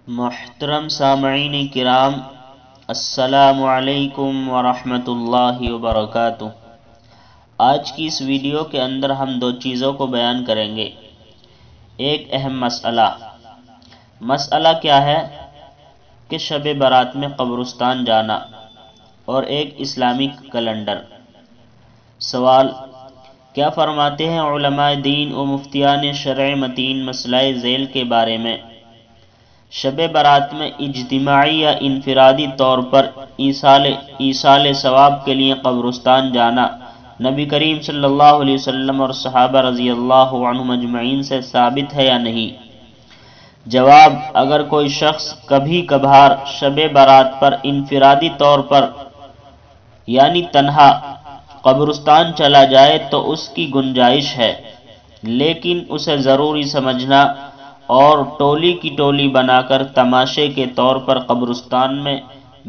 محترم سامعین کرام، السلام علیکم ورحمۃ اللہ وبرکاتہ۔ آج کی اس ویڈیو کے اندر ہم دو چیزوں کو بیان کریں گے۔ ایک اہم مسئلہ کیا ہے کہ شب برات میں قبرستان جانا، اور ایک اسلامک کیلنڈر۔ سوال: کیا فرماتے ہیں علماء دین و مفتیان شرع متین مسئلہ ذیل کے بارے میں؟ شب برات میں اجتماعی یا انفرادی طور پر ایصال ثواب کے لیے قبرستان جانا نبی کریم صلی اللہ علیہ وسلم اور صحابہ رضی اللہ عنہم اجمعین سے ثابت ہے یا نہیں؟ جواب: اگر کوئی شخص کبھی کبھار شب برات پر انفرادی طور پر یعنی تنہا قبرستان چلا جائے تو اس کی گنجائش ہے، لیکن اسے ضروری سمجھنا اور ٹولی کی ٹولی بنا کر تماشے کے طور پر قبرستان میں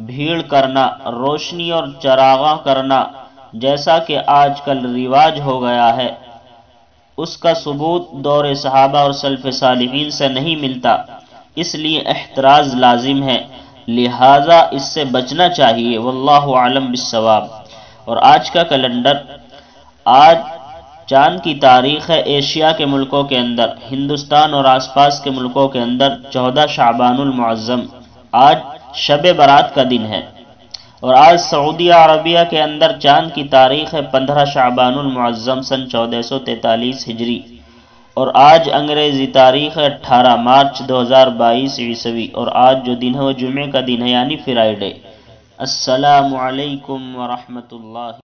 بھیڑ کرنا، روشنی اور چراغاں کرنا جیسا کہ آج کل رواج ہو گیا ہے، اس کا ثبوت دور صحابہ اور سلف صالحین سے نہیں ملتا، اس لیے احتراز لازم ہے، لہذا اس سے بچنا چاہیے۔ واللہ اعلم بالصواب۔ اور آج کا کیلنڈر، آج چاند کی تاریخ ہے ایشیا کے ملکوں کے اندر، ہندوستان اور آس پاس کے ملکوں کے اندر 14 شعبان المعظم، آج شب برات کا دن ہے۔ اور آج سعودی عربیہ کے اندر چاند کی تاریخ ہے 15 شعبان المعظم سن 1443 ہجری، اور آج انگریزی تاریخ ہے 18 مارچ 2022 عیسوی، اور آج جو دن ہے وہ جمعے کا دن ہے یعنی فرائیڈے۔ السلام علیکم ورحمۃ اللہ۔